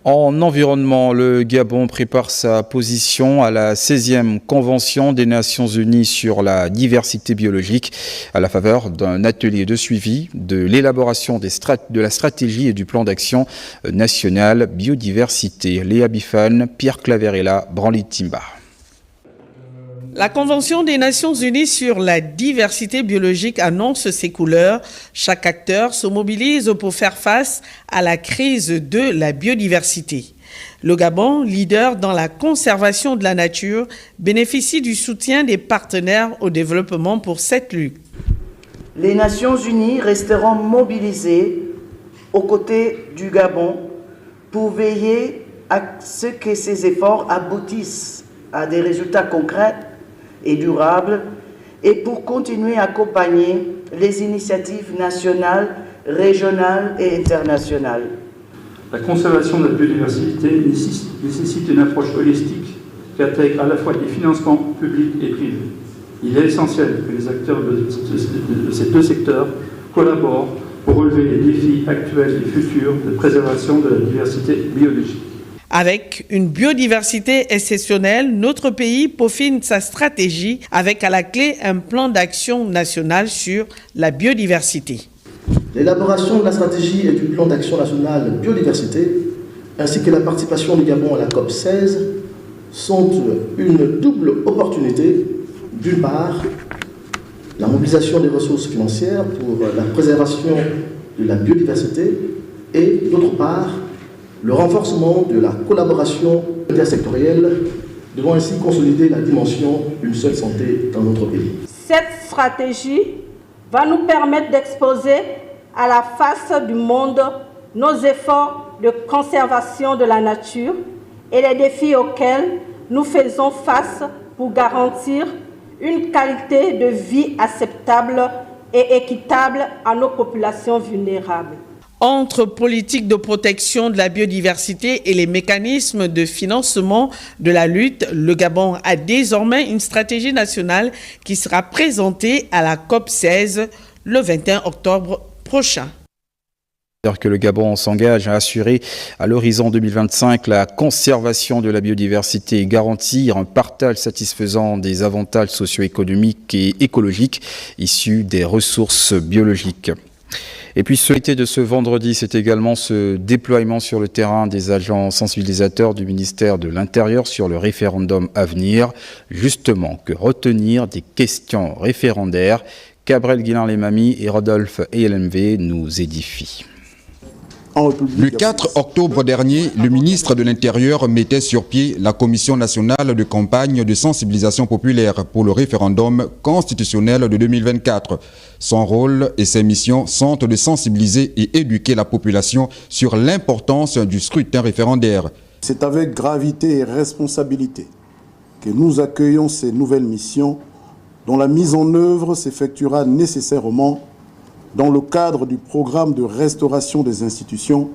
En environnement, le Gabon prépare sa position à la 16e Convention des Nations Unies sur la diversité biologique à la faveur d'un atelier de suivi de l'élaboration de la stratégie et du plan d'action national biodiversité. Léa Bifane, Pierre Claverella, Branly Timba. La Convention des Nations Unies sur la diversité biologique annonce ses couleurs. Chaque acteur se mobilise pour faire face à la crise de la biodiversité. Le Gabon, leader dans la conservation de la nature, bénéficie du soutien des partenaires au développement pour cette lutte. Les Nations Unies resteront mobilisées aux côtés du Gabon pour veiller à ce que ces efforts aboutissent à des résultats concrets et durables et pour continuer à accompagner les initiatives nationales, régionales et internationales. La conservation de la biodiversité nécessite une approche holistique qui intègre à la fois des financements publics et privés. Il est essentiel que les acteurs de ces deux secteurs collaborent pour relever les défis actuels et futurs de préservation de la diversité biologique. Avec une biodiversité exceptionnelle, notre pays peaufine sa stratégie avec à la clé un plan d'action national sur la biodiversité. L'élaboration de la stratégie et du plan d'action national biodiversité, ainsi que la participation du Gabon à la COP16, sont une double opportunité. D'une part, la mobilisation des ressources financières pour la préservation de la biodiversité et d'autre part, le renforcement de la collaboration intersectorielle devant ainsi consolider la dimension d'une seule santé dans notre pays. Cette stratégie va nous permettre d'exposer à la face du monde nos efforts de conservation de la nature et les défis auxquels nous faisons face pour garantir une qualité de vie acceptable et équitable à nos populations vulnérables. Entre politique de protection de la biodiversité et les mécanismes de financement de la lutte, le Gabon a désormais une stratégie nationale qui sera présentée à la COP16 le 21 octobre prochain. Que le Gabon s'engage à assurer à l'horizon 2025 la conservation de la biodiversité et garantir un partage satisfaisant des avantages socio-économiques et écologiques issus des ressources biologiques. Et puis, l'actualité de ce vendredi, c'est également ce déploiement sur le terrain des agents sensibilisateurs du ministère de l'Intérieur sur le référendum à venir. Justement, que retenir des questions référendaires? Cabrel Guillain-Lemami et Rodolphe ELMV nous édifient. Le 4 octobre dernier, le ministre de l'Intérieur mettait sur pied la Commission nationale de campagne de sensibilisation populaire pour le référendum constitutionnel de 2024. Son rôle et ses missions sont de sensibiliser et éduquer la population sur l'importance du scrutin référendaire. C'est avec gravité et responsabilité que nous accueillons ces nouvelles missions dont la mise en œuvre s'effectuera nécessairement dans le cadre du programme de restauration des institutions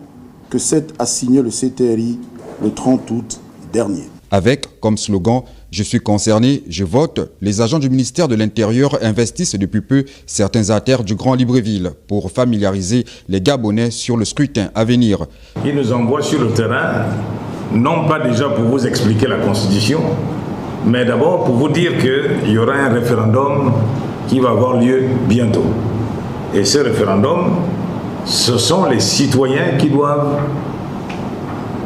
que s'est assigné le CTRI le 30 août dernier. Avec comme slogan « Je suis concerné, je vote », les agents du ministère de l'Intérieur investissent depuis peu certains artères du Grand Libreville pour familiariser les Gabonais sur le scrutin à venir. Ils nous envoient sur le terrain, non pas déjà pour vous expliquer la Constitution, mais d'abord pour vous dire qu'il y aura un référendum qui va avoir lieu bientôt. Et ce référendum, ce sont les citoyens qui doivent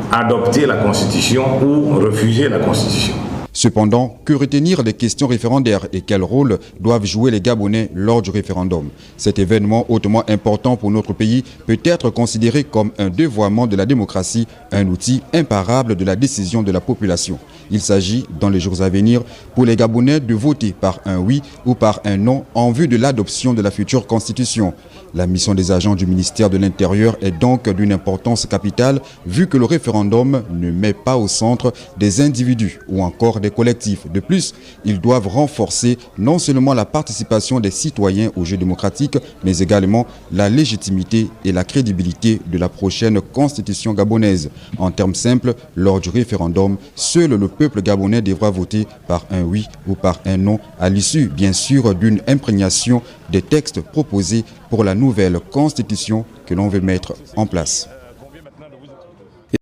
adopter la Constitution ou refuser la Constitution. Cependant, que retenir des questions référendaires et quel rôle doivent jouer les Gabonais lors du référendum? Cet événement hautement important pour notre pays peut être considéré comme un dévoiement de la démocratie, un outil imparable de la décision de la population. Il s'agit, dans les jours à venir, pour les Gabonais de voter par un oui ou par un non en vue de l'adoption de la future Constitution. La mission des agents du ministère de l'Intérieur est donc d'une importance capitale vu que le référendum ne met pas au centre des individus ou encore des collectifs. De plus, ils doivent renforcer non seulement la participation des citoyens au jeu démocratique, mais également la légitimité et la crédibilité de la prochaine constitution gabonaise. En termes simples, lors du référendum, seul le peuple gabonais devra voter par un oui ou par un non, à l'issue, bien sûr, d'une imprégnation des textes proposés pour la nouvelle constitution que l'on veut mettre en place.